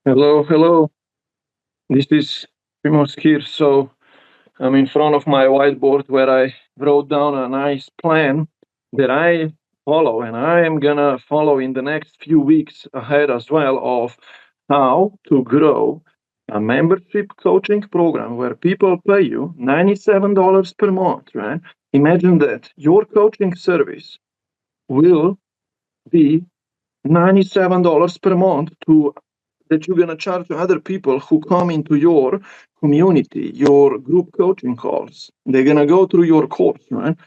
Hello, hello. This is Primoz here. So I'm in front of my whiteboard where I wrote down a nice plan that I follow, and I am gonna follow in the next few weeks ahead as well of how to grow a membership coaching program where people pay you $97 per month, right? Imagine that your coaching service will be $97 per month to that you're going to charge other people who come into your community, your group coaching calls. They're going to go through your course, right?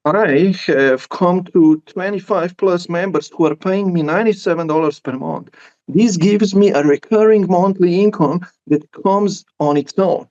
I have come to 25 plus members who are paying me $97 per month. This gives me a recurring monthly income that comes on its own.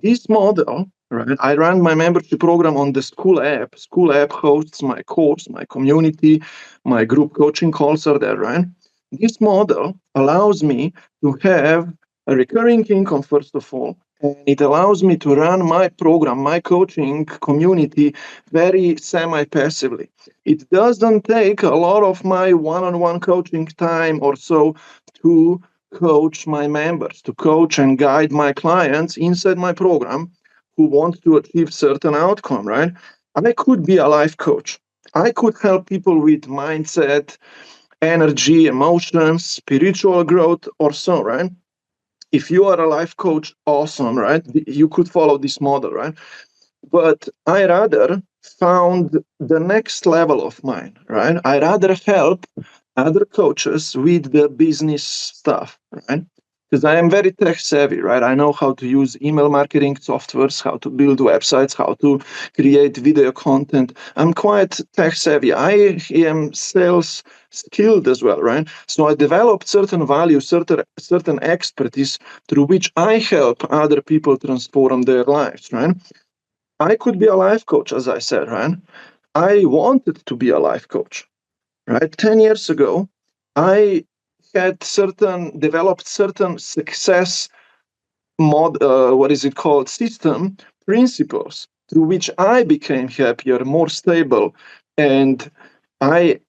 This model, right? I run my membership program on the school app. School app hosts my course, my community, my group coaching calls are there, right? This model allows me to have a recurring income, first of all, and it allows me to run my program, my coaching community very semi passively. It doesn't take a lot of my one on one coaching time or so to coach my members, to coach and guide my clients inside my program who want to achieve certain outcome, right? I could be a life coach. I could help people with mindset, energy, emotions, spiritual growth, or so, right? If you are a life coach, awesome, right? You could follow this model, right? But I rather found the next level of mine, right? I rather help other coaches with the business stuff, right? Because I am very tech savvy, right? I know how to use email marketing softwares, how to build websites, how to create video content. I'm quite tech savvy. I am sales skilled as well, right? So I developed certain value, certain expertise through which I help other people transform their lives, right? I could be a life coach, as I said, right? I wanted to be a life coach, right? 10 years ago, I had developed certain success what is it called, system principles through which I became happier, more stable, and I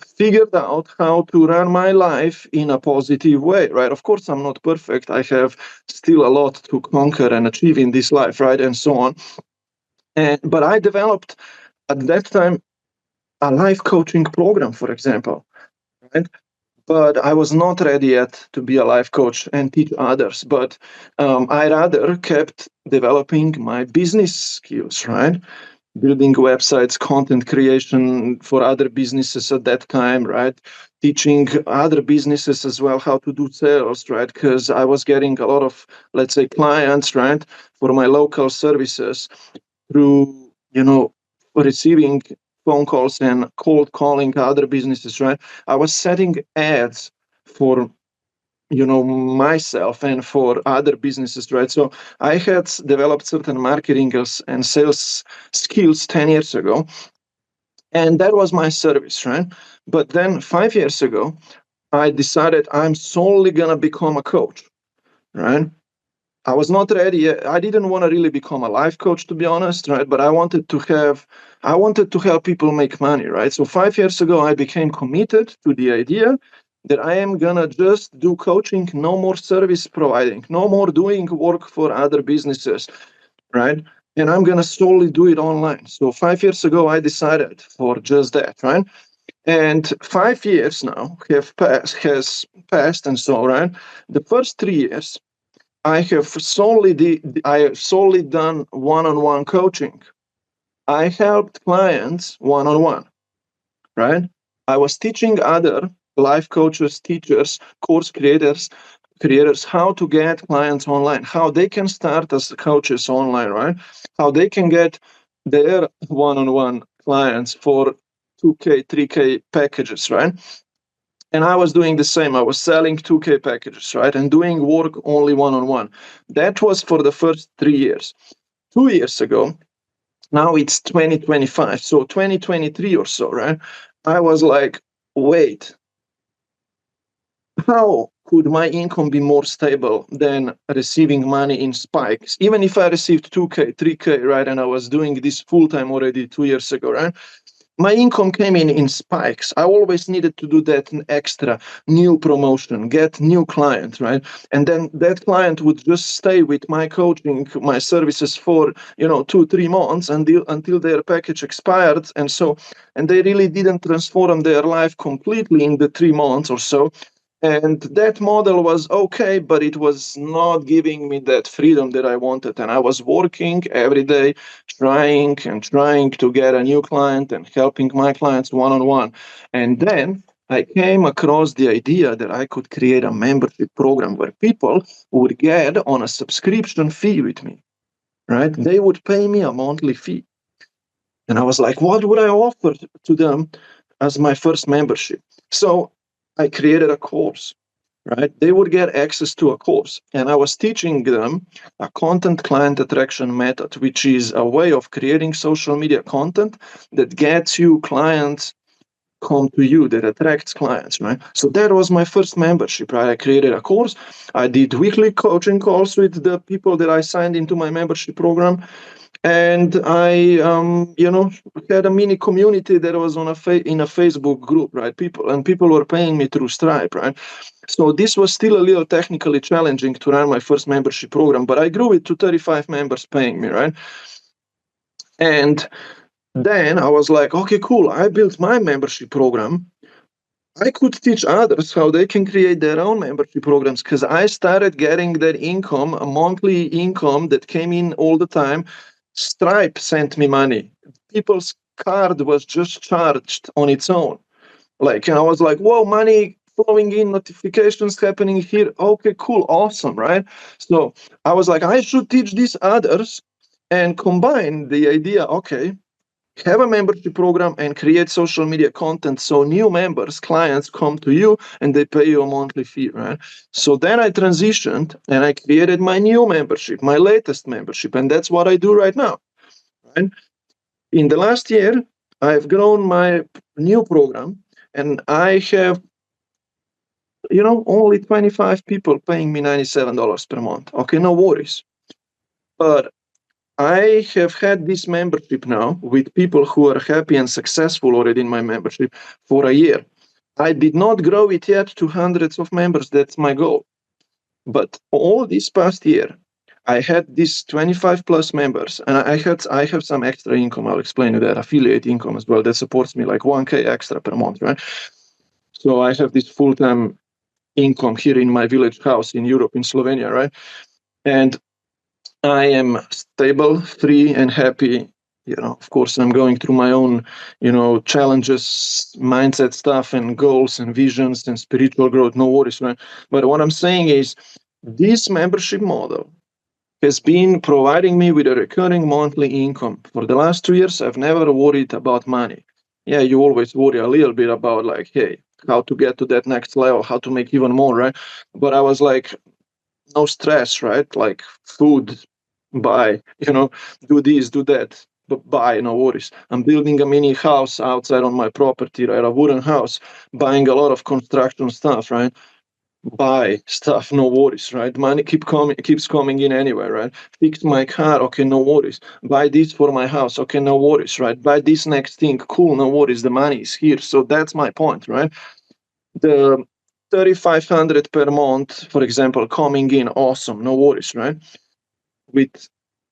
figured out how to run my life in a positive way, right? Of course, I'm not perfect. I have still a lot to conquer and achieve in this life, right? And so on. But I developed at that time a life coaching program, for example, right? But I was not ready yet to be a life coach and teach others. But I rather kept developing my business skills, right? Building websites, content creation for other businesses at that time, right? Teaching other businesses as well how to do sales, right? Because I was getting a lot of, let's say, clients, right, for my local services through receiving phone calls and cold calling other businesses, right? I was setting ads for myself and for other businesses, right? So I had developed certain marketing and sales skills 10 years ago, and that was my service, right? But then 5 years ago, I decided I'm solely gonna become a coach, right? I was not ready yet. I didn't want to really become a life coach, to be honest, right? But I wanted to help people make money, right? So 5 years ago, I became committed to the idea that I am gonna just do coaching, no more service providing, no more doing work for other businesses, right? And I'm gonna solely do it online. So 5 years ago, I decided for just that, right? And 5 years now has passed, and so right. The first 3 years I have solely done one-on-one coaching. I helped clients one-on-one, right? I was teaching other life coaches, teachers, course creators how to get clients online, how they can start as coaches online, right? How they can get their one-on-one clients for 2K, 3K packages, right? And I was doing the same. I was selling 2K packages, right? And doing work only one on one. That was for the first 3 years. 2 years ago, now it's 2025. So 2023 or so, right? I was like, wait, how could my income be more stable than receiving money in spikes? Even if I received 2K, 3K, right? And I was doing this full time already 2 years ago, right? my income came in spikes. I always needed to do that extra new promotion, get new clients, right? And then that client would just stay with my coaching, my services for 2-3 months until their package expired. And they really didn't transform their life completely in the 3 months or so. And that model was okay, but it was not giving me that freedom that I wanted. And I was working every day, trying to get a new client and helping my clients one on one. And then I came across the idea that I could create a membership program where people would get on a subscription fee with me, right? They would pay me a monthly fee. And I was like, what would I offer to them as my first membership? So I created a course, right? They would get access to a course. And I was teaching them a content client attraction method, which is a way of creating social media content that gets you clients come to you, that attracts clients, right? So that was my first membership, right? I created a course. I did weekly coaching calls with the people that I signed into my membership program. And I, had a mini community that was in a Facebook group, right? People were paying me through Stripe, right? So this was still a little technically challenging to run my first membership program, but I grew it to 35 members paying me, right? And then I was like, okay, cool. I built my membership program. I could teach others how they can create their own membership programs because I started getting that income, a monthly income that came in all the time. Stripe sent me money. People's card was just charged on its own. And I was like, whoa, money flowing in, notifications happening here. Okay, cool, awesome, right? So I was like, I should teach these others and combine the idea, okay, have a membership program and create social media content so new members, clients come to you and they pay you a monthly fee, right? So then I transitioned and I created my new membership, my latest membership, and that's what I do right now, right? In the last year, I've grown my new program and I have only 25 people paying me $97 per month. Okay, no worries. But I have had this membership now with people who are happy and successful already in my membership for a year. I did not grow it yet to hundreds of members. That's my goal. But all this past year, I had these 25 plus members, and I have some extra income. I'll explain you that affiliate income as well that supports me like 1K extra per month, right? So I have this full-time income here in my village house in Europe, in Slovenia, right? And I am stable, free, and happy. Of course, I'm going through my own, challenges, mindset stuff, and goals, and visions, and spiritual growth. No worries, right? But what I'm saying is, this membership model has been providing me with a recurring monthly income. For the last 2 years, I've never worried about money. Yeah, you always worry a little bit about like, hey, how to get to that next level, how to make even more, right? But I was like, no stress, right? Like food, buy, do this, do that, but buy, no worries. I'm building a mini house outside on my property, right? A wooden house, buying a lot of construction stuff, right? Buy stuff, no worries, right? Money keeps coming in anyway, right? Fix my car, okay, no worries. Buy this for my house, okay, no worries, right? Buy this next thing, cool, no worries. The money is here. So that's my point, right? The 3,500 per month, for example, coming in, awesome, no worries, right? With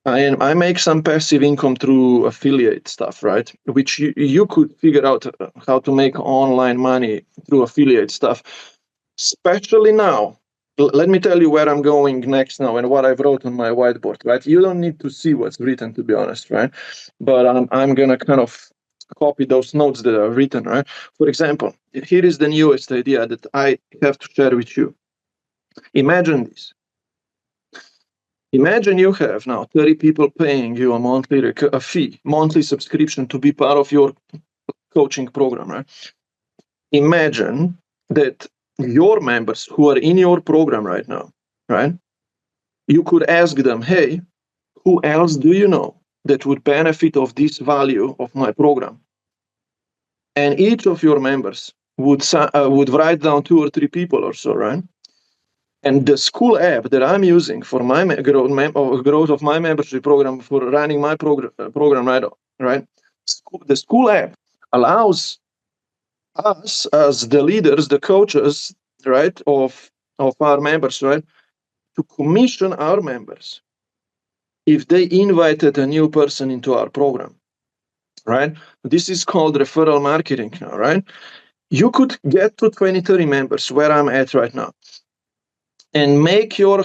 I make some passive income through affiliate stuff, right? Which you could figure out how to make online money through affiliate stuff. Especially now, let me tell you where I'm going next now and what I've wrote on my whiteboard, right? You don't need to see what's written, to be honest, right? But I'm gonna kind of copy those notes that are written, right? For example, here is the newest idea that I have to share with you. Imagine this. Imagine you have now 30 people paying you a monthly subscription to be part of your coaching program, right? Imagine that your members who are in your program right now, right? You could ask them, hey, who else do you know that would benefit of this value of my program? And each of your members would write down 2 or 3 people or so, right? And the school app that I'm using for my growth of my membership program for running my program, right? The school app allows us as the leaders, the coaches, right, of our members, right, to commission our members if they invited a new person into our program, right? This is called referral marketing now, right? You could get to 20, 30 members where I'm at right now and make your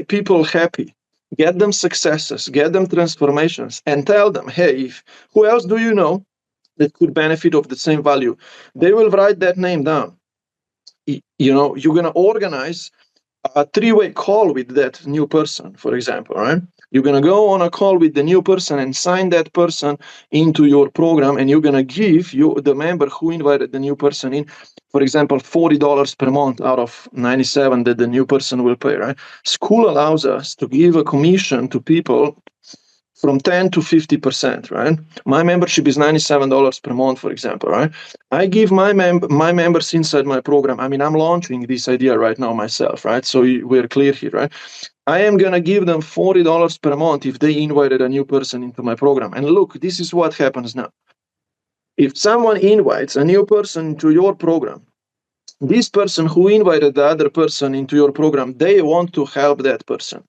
people happy, get them successes, get them transformations, and tell them, hey, who else do you know that could benefit of the same value? They will write that name down. You're going to organize a three-way call with that new person, for example, right? You're going to go on a call with the new person and sign that person into your program, and you're going to give the member who invited the new person in, for example, $40 per month out of 97 that the new person will pay, right? School allows us to give a commission to people from 10 to 50%, right? My membership is $97 per month, for example, right? I give my members inside my program. I mean, I'm launching this idea right now myself, right? So we're clear here, right? I am going to give them $40 per month if they invited a new person into my program. And look, this is what happens now. If someone invites a new person to your program, this person who invited the other person into your program, they want to help that person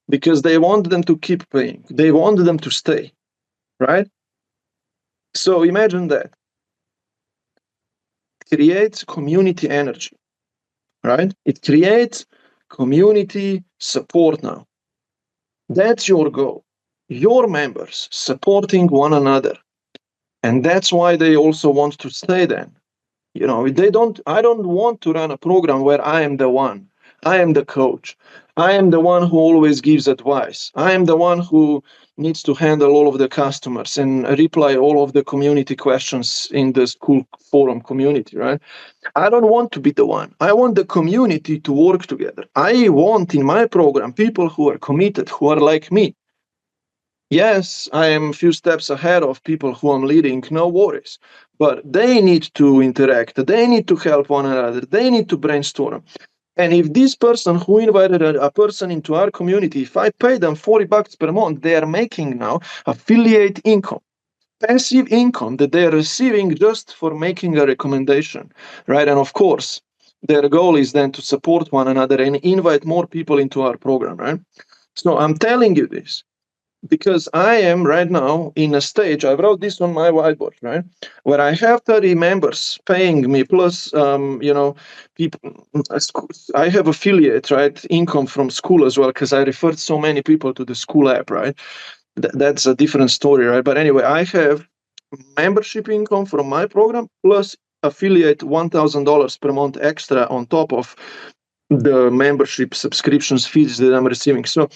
because they want them to keep paying. They want them to stay, right? So imagine that. Creates community energy, right? It creates community support now. That's your goal. Your members supporting one another. And that's why they also want to stay then. I don't want to run a program where I am the one. I am the coach. I am the one who always gives advice. I am the one who needs to handle all of the customers and reply all of the community questions in the school forum community, right? I don't want to be the one. I want the community to work together. I want in my program people who are committed, who are like me. Yes, I am a few steps ahead of people who I'm leading, no worries. But they need to interact. They need to help one another. They need to brainstorm. And if this person who invited a person into our community, if I pay them $40 per month, they are making now affiliate income, passive income that they are receiving just for making a recommendation, right? And of course, their goal is then to support one another and invite more people into our program, right? So I'm telling you this because I am right now in a stage, I wrote this on my whiteboard, right? Where I have 30 members paying me plus, people, I have affiliate, right? Income from school as well, because I referred so many people to the school app, right? That's a different story, right? But anyway, I have membership income from my program plus affiliate $1,000 per month extra on top of the membership subscriptions fees that I'm receiving. So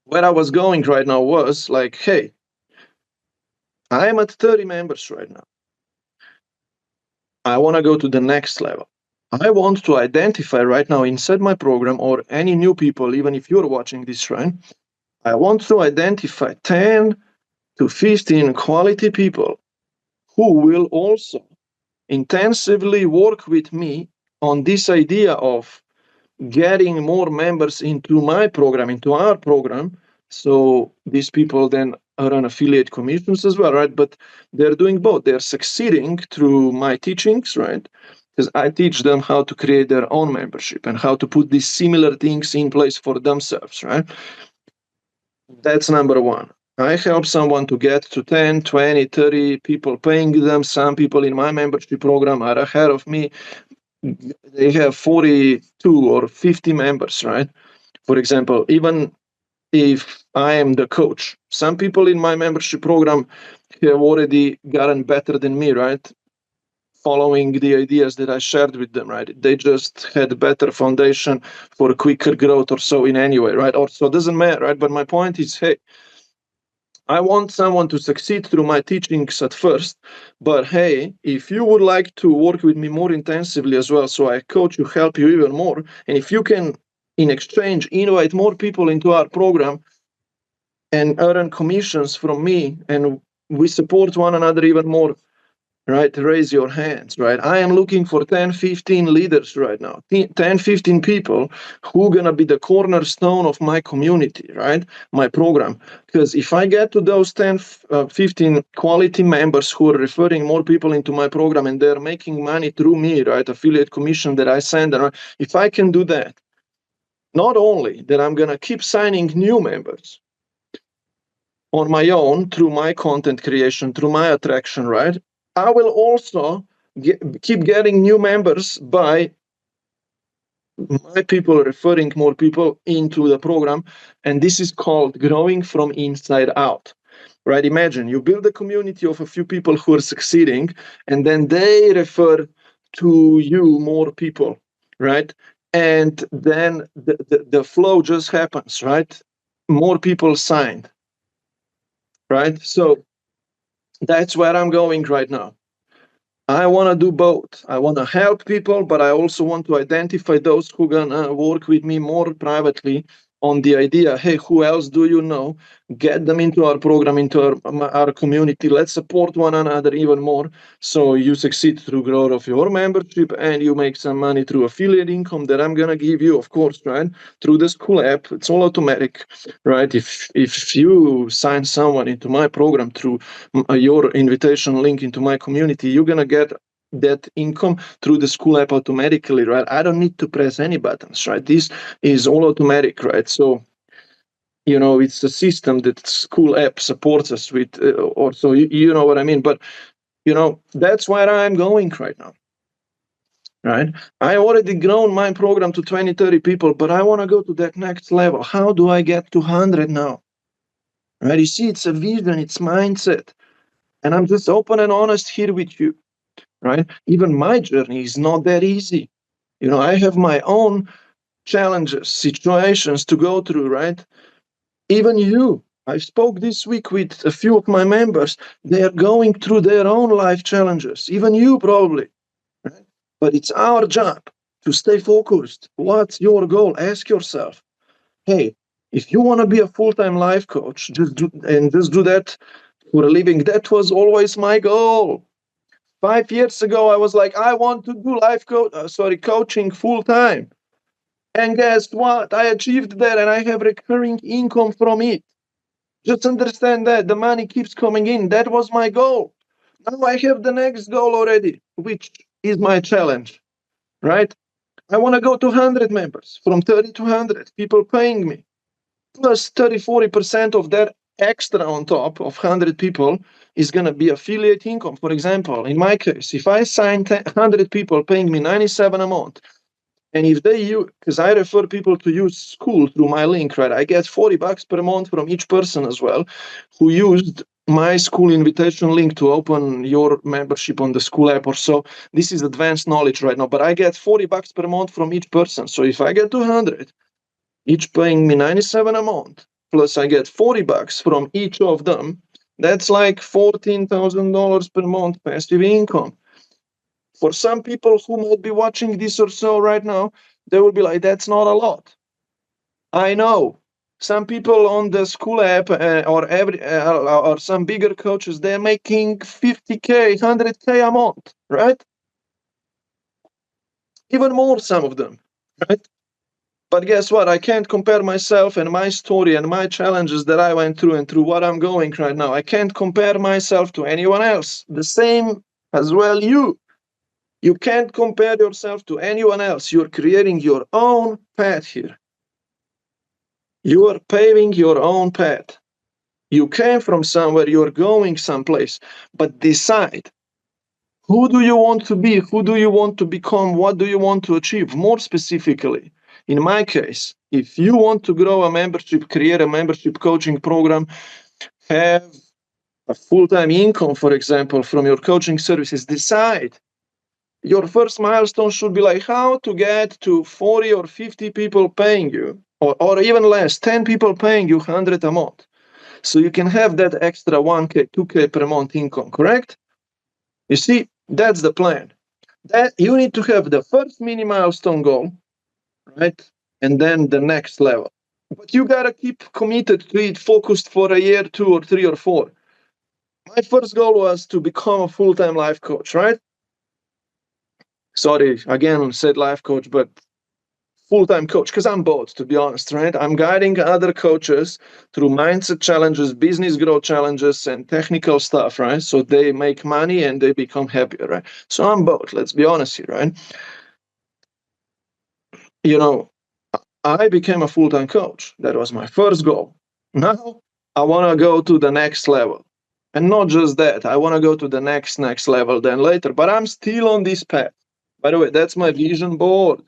where I was going right now was like, hey, I'm at 30 members right now. I want to go to the next level. I want to identify right now inside my program or any new people, even if you're watching this, right? I want to identify 10 to 15 quality people who will also intensively work with me on this idea of getting more members into my program, into our program. So these people then earn affiliate commissions as well, right? But they're doing both. They're succeeding through my teachings, right? Because I teach them how to create their own membership and how to put these similar things in place for themselves, right? That's number one. I help someone to get to 10, 20, 30 people paying them. Some people in my membership program are ahead of me. They have 42 or 50 members, right? For example, even if I am the coach, some people in my membership program have already gotten better than me, right? Following the ideas that I shared with them, right? They just had better foundation for quicker growth or so in any way, right? Or so it doesn't matter, right? But my point is, hey, I want someone to succeed through my teachings at first, but hey, if you would like to work with me more intensively as well, so I coach you, help you even more, and if you can, in exchange, invite more people into our program and earn commissions from me, and we support one another even more, right? Raise your hands, right? I am looking for 10, 15 leaders right now, 10, 15 people who are going to be the cornerstone of my community, right? My program. Because if I get to those 10, 15 quality members who are referring more people into my program and they're making money through me, right? Affiliate commission that I send, if I can do that, not only that I'm going to keep signing new members on my own through my content creation, through my attraction, right? I will also keep getting new members by my people referring more people into the program. And this is called growing from inside out, right? Imagine you build a community of a few people who are succeeding, and then they refer to you more people, right? And then the flow just happens, right? More people signed, right? So that's where I'm going right now. I want to do both. I want to help people, but I also want to identify those who are going to work with me more privately on the idea, hey, who else do you know? Get them into our program, into our community. Let's support one another even more so you succeed through growth of your membership and you make some money through affiliate income that I'm going to give you, of course, right? Through the school app. It's all automatic, right? If you sign someone into my program through your invitation link into my community, you're going to get that income through the school app automatically, right? I don't need to press any buttons, right? This is all automatic, right? So, it's a system that school app supports us with, or so you know what I mean. But, that's where I'm going right now, right? I already grown my program to 20, 30 people, but I want to go to that next level. How do I get to 100 now? Right? You see, it's a vision, it's mindset. And I'm just open and honest here with you, right? Even my journey is not that easy. I have my own challenges, situations to go through, right? Even you. I spoke this week with a few of my members. They are going through their own life challenges. Even you, probably. Right? But it's our job to stay focused. What's your goal? Ask yourself, hey, if you want to be a full-time life coach, just do that for a living. That was always my goal. 5 years ago, I was like, I want to do coaching full time. And guess what? I achieved that and I have recurring income from it. Just understand that the money keeps coming in. That was my goal. Now I have the next goal already, which is my challenge, right? I want to go to 100 members, from 30 to 100 people paying me, plus 30, 40% of that extra on top of 100 people is going to be affiliate income. For example, in my case, if I sign 100 people paying me 97 a month, and if they use, because I refer people to use school through my link, right? I get $40 per month from each person as well who used my school invitation link to open your membership on the school app or so. This is advanced knowledge right now, but I get $40 per month from each person. So if I get 200, each paying me 97 a month, plus I get $40 from each of them, that's like $14,000 per month passive income. For some people who might be watching this or so right now, they will be like, that's not a lot. I know. Some people on the school app or some bigger coaches, they're making 50K, 100K a month, right? Even more, some of them, right? But guess what? I can't compare myself and my story and my challenges that I went through and through what I'm going right now. I can't compare myself to anyone else. The same as well you. You can't compare yourself to anyone else. You're creating your own path here. You are paving your own path. You came from somewhere, you're going someplace, but decide, who do you want to be? Who do you want to become? What do you want to achieve? More specifically, in my case, if you want to grow a membership, create a membership coaching program, have a full-time income, for example, from your coaching services, decide. Your first milestone should be like how to get to 40 or 50 people paying you, or even less, 10 people paying you 100 a month. So you can have that extra 1K, 2K per month income, correct? You see, that's the plan. That you need to have the first mini milestone goal, right? And then the next level. But you gotta keep committed to it, focused for a year, 2 or 3 or 4. My first goal was to become a full-time life coach, right? Sorry, again, said life coach, but full-time coach, because I'm both, to be honest, right? I'm guiding other coaches through mindset challenges, business growth challenges, and technical stuff, right? So they make money and they become happier, right? So I'm both, let's be honest here, right? You know, I became a full-time coach. That was my first goal. Now I want to go to the next level. And not just that, I want to go to the next level then later, but I'm still on this path. By the way, that's my vision board.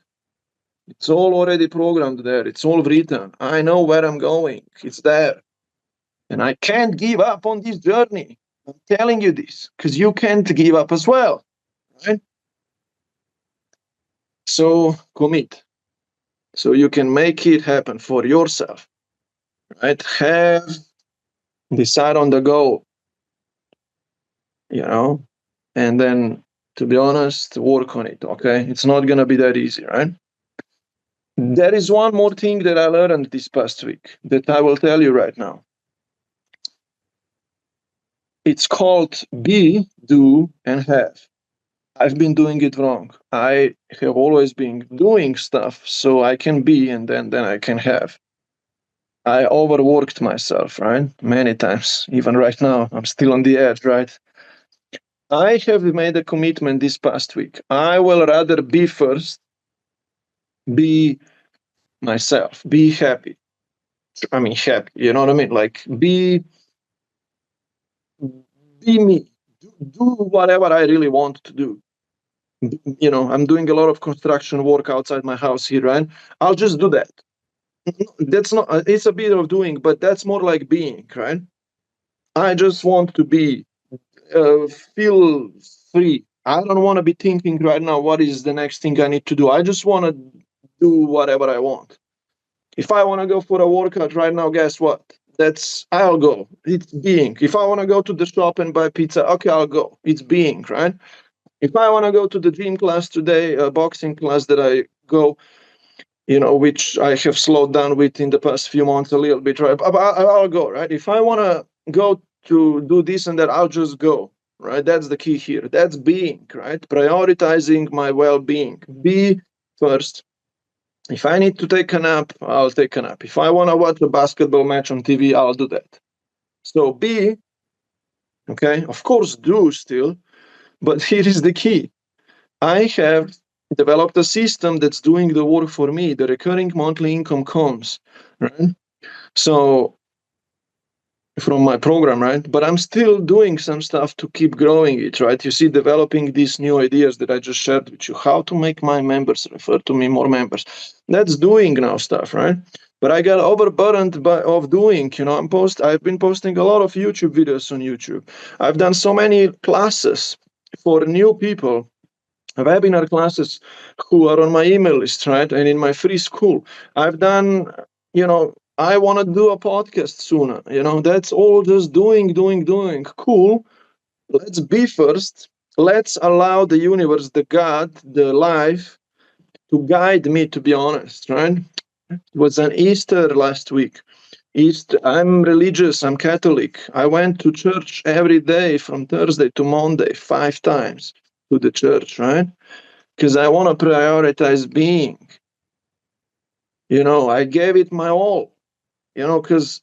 It's all already programmed there. It's all written. I know where I'm going. It's there. And I can't give up on this journey. I'm telling you this because you can't give up as well. Right? So commit. So you can make it happen for yourself. Right? Decide on the goal, and then, to be honest, work on it. Okay. It's not going to be that easy, right? There is one more thing that I learned this past week that I will tell you right now. It's called be, do, and have. I've been doing it wrong. I have always been doing stuff so I can be and then I can have. I overworked myself, right? Many times. Even right now, I'm still on the edge, right? I have made a commitment this past week. I will rather be first, be myself, be happy. I mean, happy, you know what I mean? Like, be me, do whatever I really want to do. I'm doing a lot of construction work outside my house here, right? I'll just do that. That's not, it's a bit of doing, but that's more like being, right? I just want to be, feel free. I don't want to be thinking right now, what is the next thing I need to do? I just want to do whatever I want. If I want to go for a workout right now, guess what? I'll go. It's being. If I want to go to the shop and buy pizza, okay, I'll go. It's being, right? If I want to go to the gym class today, a boxing class that I go, which I have slowed down with in the past few months a little bit, right? I'll go, right? If I want to go to do this and that, I'll just go, right? That's the key here. That's being, right? Prioritizing my well-being. Be first. If I need to take a nap, I'll take a nap. If I want to watch a basketball match on TV, I'll do that. So be, okay, of course, do still, but here is the key. I have developed a system that's doing the work for me. The recurring monthly income comes, right? So from my program, right? But I'm still doing some stuff to keep growing it, right? You see, developing these new ideas that I just shared with you, how to make my members refer to me more members. That's doing now stuff, right? But I got overburdened of doing, I've been posting a lot of YouTube videos on YouTube. I've done so many classes for new people, webinar classes who are on my email list, right? And in my free school. I've done, I want to do a podcast sooner. That's all just doing. Cool. Let's be first. Let's allow the universe, the God, the life to guide me, to be honest, right? It was an Easter last week. I'm religious, I'm Catholic. I went to church every day from Thursday to Monday, 5 times to the church, right? Because I want to prioritize being. I gave it my all, because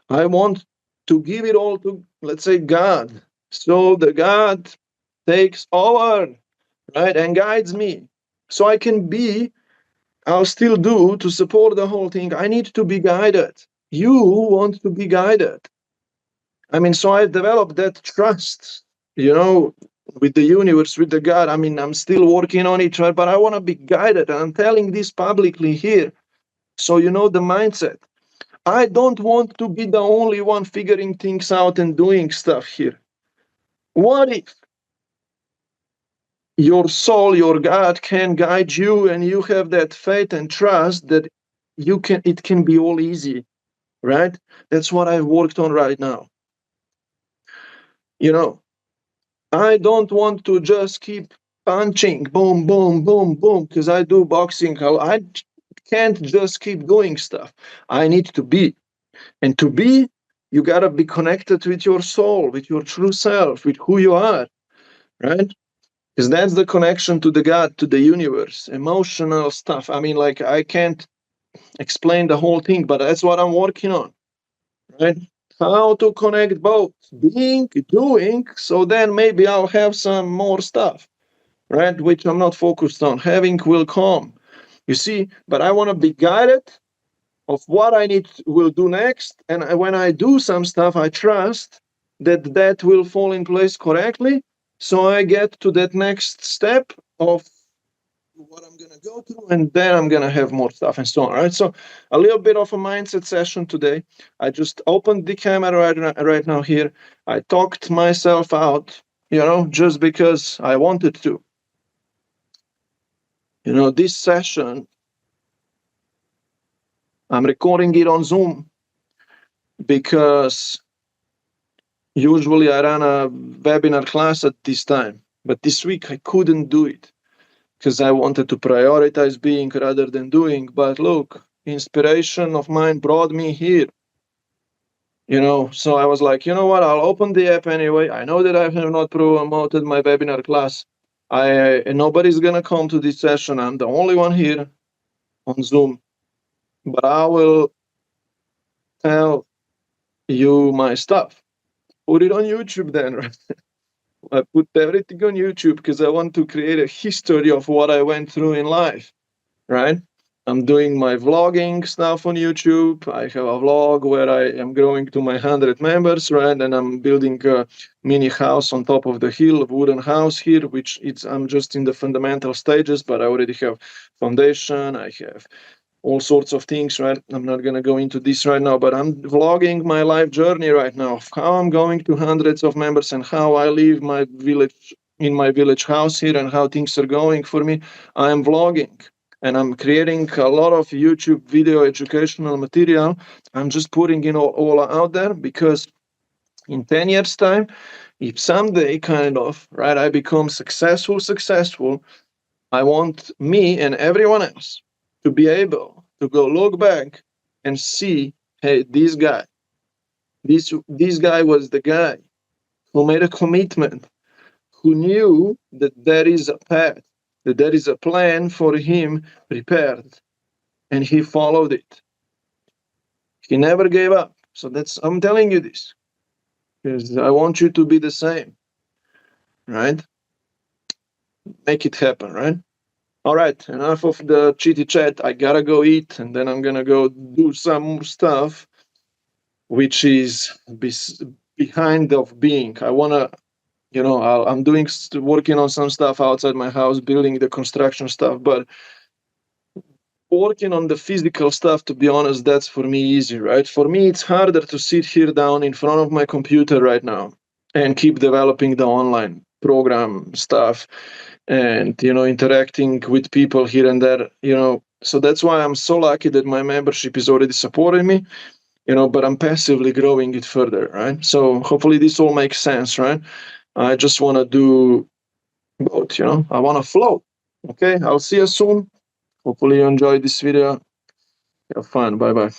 I want to give it all to, let's say, God. So the God takes over, right, and guides me. So I can be, I'll still do to support the whole thing. I need to be guided. You want to be guided. I mean, so I've developed that trust, with the universe, with the God. I mean, I'm still working on it, right? But I want to be guided. And I'm telling this publicly here. So you know the mindset. I don't want to be the only one figuring things out and doing stuff here. What if your soul, your God can guide you and you have that faith and trust that it can be all easy, right? That's what I've worked on right now. I don't want to just keep punching, boom, boom, boom, boom, because I do boxing. I can't just keep doing stuff. I need to be. And to be, You got to be connected with your soul, with your true self, with who you are, right? Because that's the connection to the God, to the universe, emotional stuff. I mean, like, I can't explain the whole thing, but that's what I'm working on, right? How to connect both being, doing, so then maybe I'll have some more stuff, right? Which I'm not focused on. Having will come, you see, but I want to be guided of what I will do next. And when I do some stuff, I trust that that will fall in place correctly. So I get to that next step of what I'm gonna go through, and then I'm gonna have more stuff and so on. Right. So a little bit of a mindset session today. I just opened the camera right now here. I talked myself out, just because I wanted to. This session, I'm recording it on Zoom because usually I run a webinar class at this time, but this week I couldn't do it because I wanted to prioritize being rather than doing. But look, inspiration of mine brought me here. So I was like, you know what? I'll open the app anyway. I know that I have not promoted my webinar class. Nobody's gonna come to this session. I'm the only one here on Zoom, but I will tell you my stuff. Put it on YouTube then, right? I put everything on YouTube because I want to create a history of what I went through in life, right? I'm doing my vlogging stuff on YouTube. I have a vlog where I am growing to my 100 members, right? And I'm building a mini house on top of the hill, a wooden house here, which I'm just in the fundamental stages, but I already have foundation. I have all sorts of things, right? I'm not going to go into this right now, but I'm vlogging my life journey right now, how I'm going to hundreds of members and how I live my village in my village house here and how things are going for me. I'm vlogging and I'm creating a lot of YouTube video educational material. I'm just putting it all out there because in 10 years time, if someday right, I become successful, I want me and everyone else to be able to go look back and see, hey, this guy was the guy who made a commitment, who knew that there is a path, that there is a plan for him prepared, and he followed it. He never gave up. So I'm telling you this because I want you to be the same, right? Make it happen, right? All right, enough of the chitty chat. I gotta go eat, and then I'm gonna go do some more stuff, which is behind of being. I wanna, I'm working on some stuff outside my house, building the construction stuff, but working on the physical stuff, to be honest, that's for me easy, right? For me, it's harder to sit here down in front of my computer right now and keep developing the online program stuff and interacting with people here and there. So that's why I'm so lucky that my membership is already supporting me, but I'm passively growing it further, right? So hopefully this all makes sense, right? I just want to do both. I want to flow. Okay, I'll see you soon. Hopefully you enjoyed this video. Have fun. Bye bye.